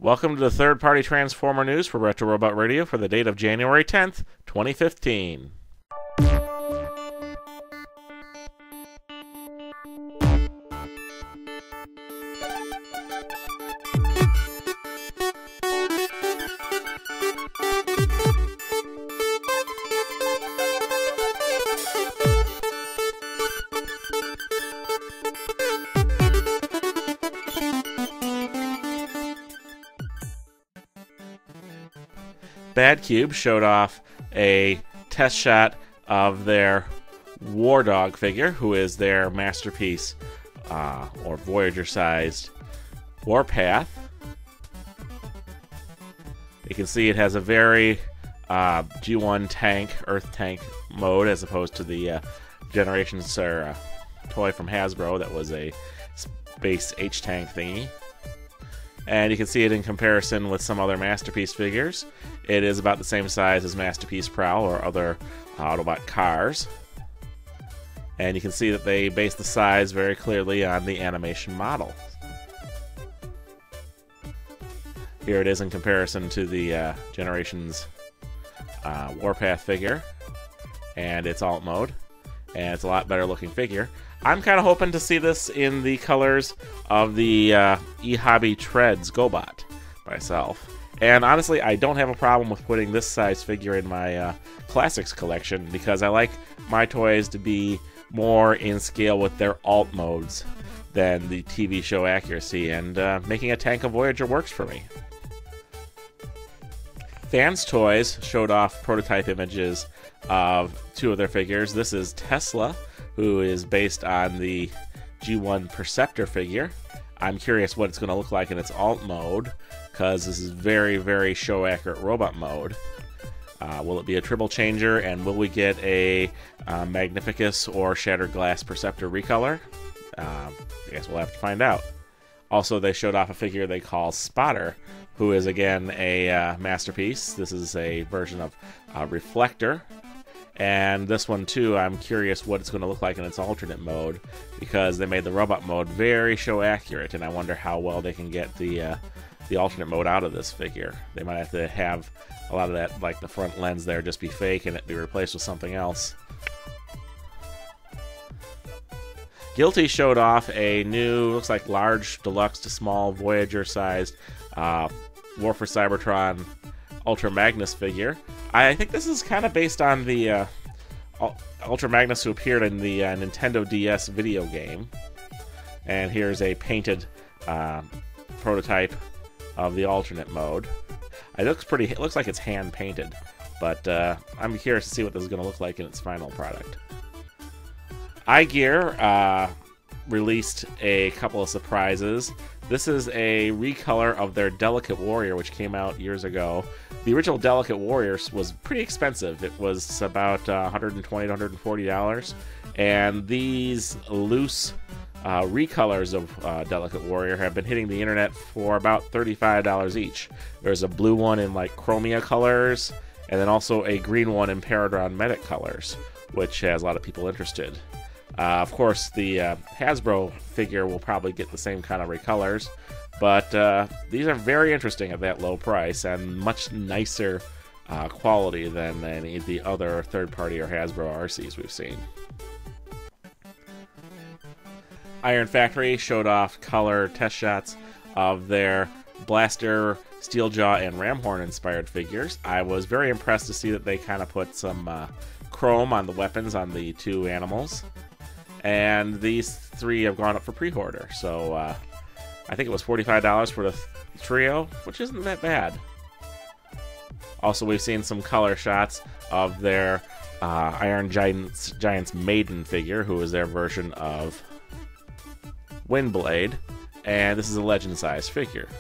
Welcome to the third-party Transformer news for Retro Robot Radio for the date of January 10th, 2015. BadCube showed off a test shot of their War Dog figure, who is their masterpiece or Voyager-sized Warpath. You can see it has a very G1 tank, Earth tank mode, as opposed to the Generations toy from Hasbro that was a space H-tank thingy. And you can see it in comparison with some other Masterpiece figures. It is about the same size as Masterpiece Prowl or other Autobot cars. And you can see that they base the size very clearly on the animation model. Here it is in comparison to the Generations Warpath figure and its alt mode. And it's a lot better looking figure. I'm kind of hoping to see this in the colors of the eHobby Treads GoBot myself. And honestly, I don't have a problem with putting this size figure in my Classics collection because I like my toys to be more in scale with their alt modes than the TV show accuracy, and making a tank of Voyager works for me. FansToys showed off prototype images of two of their figures. This is Tesla, who is based on the G1 Perceptor figure. I'm curious what it's going to look like in its alt mode, because this is very, very show-accurate robot mode. Will it be a triple changer, and will we get a Magnificus or Shattered Glass Perceptor recolor? I guess we'll have to find out. Also, they showed off a figure they call Spotter, who is, again, a Masterpiece. This is a version of Reflector. And this one, too, I'm curious what it's going to look like in its alternate mode, because they made the robot mode very show-accurate, and I wonder how well they can get the alternate mode out of this figure. They might have to have a lot of that, like the front lens there, just be fake and it be replaced with something else. Guilty showed off a new, looks like large deluxe to small Voyager-sized War for Cybertron Ultra Magnus figure. I think this is kind of based on the Ultra Magnus who appeared in the Nintendo DS video game. And here's a painted prototype of the alternate mode. It looks pretty. It looks like it's hand painted, but I'm curious to see what this is going to look like in its final product. iGear released a couple of surprises. This is a recolor of their Delicate Warrior, which came out years ago. The original Delicate Warrior was pretty expensive. It was about $120 to $140, and these loose recolors of Delicate Warrior have been hitting the internet for about $35 each. There's a blue one in like Chromia colors, and then also a green one in Paradron Medic colors, which has a lot of people interested. Of course, the Hasbro figure will probably get the same kind of recolors, but these are very interesting at that low price and much nicer quality than any of the other third-party or Hasbro RCs we've seen. Iron Factory showed off color test shots of their Blaster, Steeljaw, and Ramhorn-inspired figures. I was very impressed to see that they kind of put some chrome on the weapons on the two animals. And these three have gone up for pre-order, so I think it was $45 for the trio, which isn't that bad. Also, we've seen some color shots of their Iron Giant's Maiden figure, who is their version of Windblade, and this is a legend-sized figure.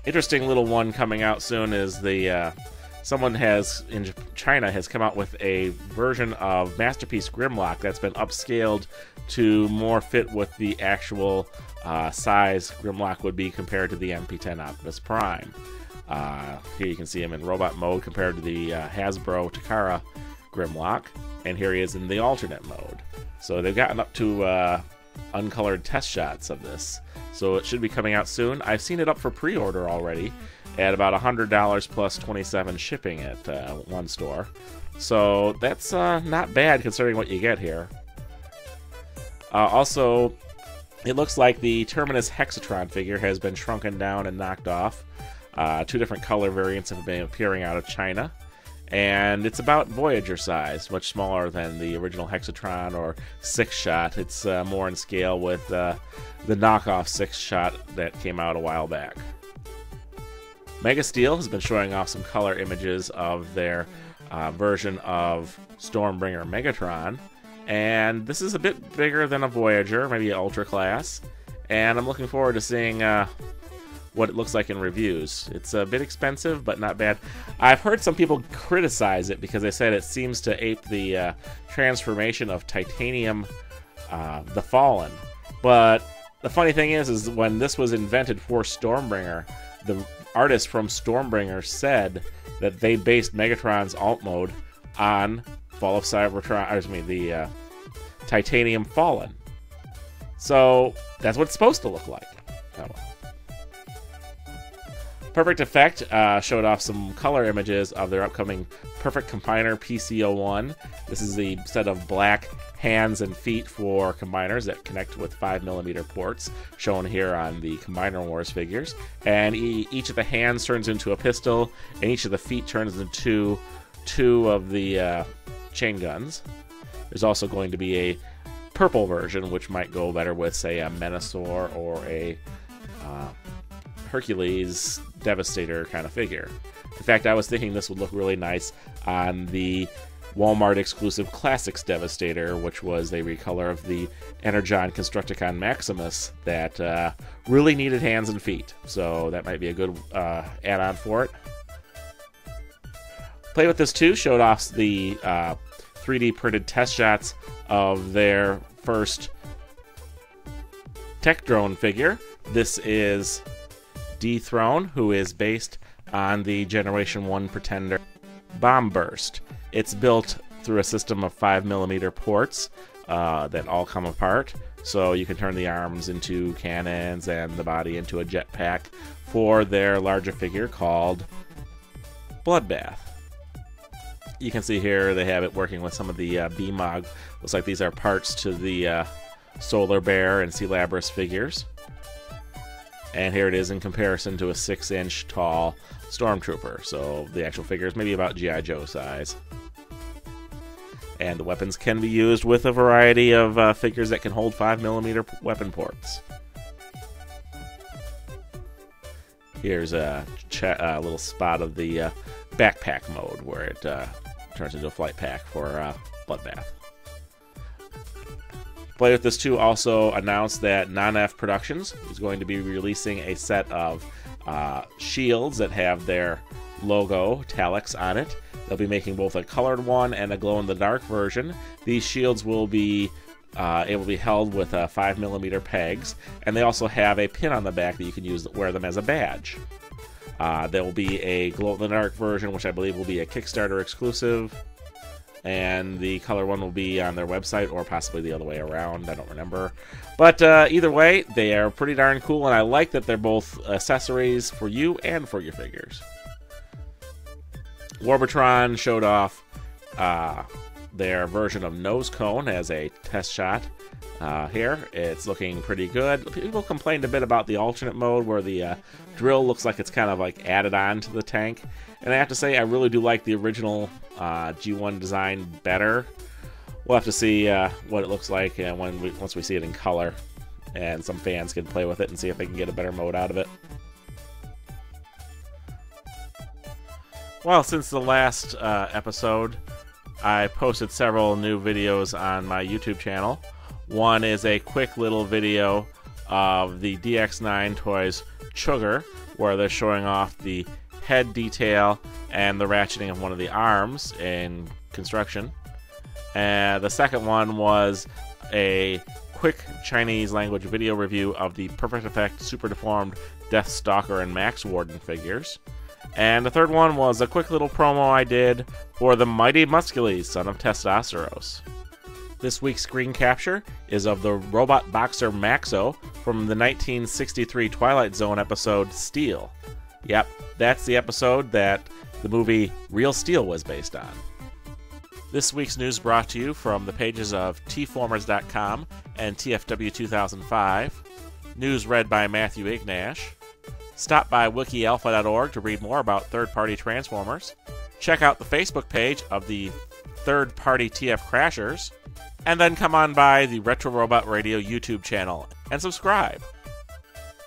Interesting little one coming out soon is the someone in China has come out with a version of Masterpiece Grimlock that's been upscaled to more fit with the actual size Grimlock would be compared to the MP10 Optimus Prime. Here you can see him in robot mode compared to the Hasbro Takara Grimlock, and here he is in the alternate mode. So they've gotten up to uncolored test shots of this. So it should be coming out soon. I've seen it up for pre-order already at about $100 plus $27 shipping at one store. So that's not bad considering what you get here. Also, it looks like the Terminus Hexatron figure has been shrunken down and knocked off. 2 different color variants have been appearing out of China. And it's about Voyager size, much smaller than the original Hexatron or 6-shot. It's more in scale with the knockoff 6-shot that came out a while back. Mega Steel has been showing off some color images of their version of Stormbringer Megatron. And this is a bit bigger than a Voyager, maybe an Ultra Class. And I'm looking forward to seeing what it looks like in reviews. It's a bit expensive, but not bad. I've heard some people criticize it because they said it seems to ape the transformation of Titanium the Fallen. But the funny thing is when this was invented for Stormbringer, the artist from Stormbringer said that they based Megatron's alt mode on Fall of Cybertron, or excuse me, the Titanium Fallen. So that's what it's supposed to look like. Oh well. Perfect Effect showed off some color images of their upcoming Perfect Combiner PC01. This is the set of black hands and feet for combiners that connect with 5mm ports, shown here on the Combiner Wars figures. And each of the hands turns into a pistol, and each of the feet turns into 2 of the chain guns. There's also going to be a purple version, which might go better with, say, a Menasor or a Hercules Devastator kind of figure. In fact, I was thinking this would look really nice on the Walmart exclusive Classics Devastator, which was a recolor of the Energon Constructicon Maximus that really needed hands and feet. So that might be a good add-on for it. Play With This 2 showed off the 3D printed test shots of their first tech drone figure. This is D-Throne, who is based on the Generation 1 Pretender Bomb Burst. It's built through a system of 5mm ports that all come apart, so you can turn the arms into cannons and the body into a jetpack for their larger figure called Bloodbath. You can see here they have it working with some of the BMOG. Looks like these are parts to the Solar Bear and Sea Labras figures. And here it is in comparison to a 6-inch tall Stormtrooper. So the actual figure is maybe about G.I. Joe size. And the weapons can be used with a variety of figures that can hold 5mm weapon ports. Here's a little spot of the backpack mode where it turns into a flight pack for Bloodbath. Play With This 2 also announced that Non-F Productions is going to be releasing a set of shields that have their logo, Talix, on it. They'll be making both a colored one and a glow-in-the-dark version. These shields will be able to be held with 5mm pegs, and they also have a pin on the back that you can use wear them as a badge. There will be a glow-in-the-dark version, which I believe will be a Kickstarter exclusive, and the color one will be on their website, or possibly the other way around, I don't remember. But either way, they are pretty darn cool, and I like that they're both accessories for you and for your figures. Warbotron showed off their version of Nose Cone as a test shot. Here, it's looking pretty good. People complained a bit about the alternate mode where the drill looks like it's kind of like added on to the tank. And I have to say, I really do like the original G1 design better. We'll have to see what it looks like once we see it in color, and some fans can play with it and see if they can get a better mode out of it. Well, since the last episode, I posted several new videos on my YouTube channel. One is a quick little video of the DX9 Toys Sugar, where they're showing off the head detail and the ratcheting of one of the arms in construction. And the second one was a quick Chinese language video review of the Perfect Effect Super Deformed Death Stalker and Max Warden figures. And the third one was a quick little promo I did for the Mighty Muscules, son of Testosteros. This week's screen capture is of the robot boxer Maxo from the 1963 Twilight Zone episode Steel. Yep, that's the episode that the movie Real Steel was based on. This week's news brought to you from the pages of tformers.com and TFW 2005. News read by Matthew Ignash. Stop by wikialpha.org to read more about third-party Transformers. Check out the Facebook page of the third-party TF Crashers. And then come on by the Retro Robot Radio YouTube channel and subscribe.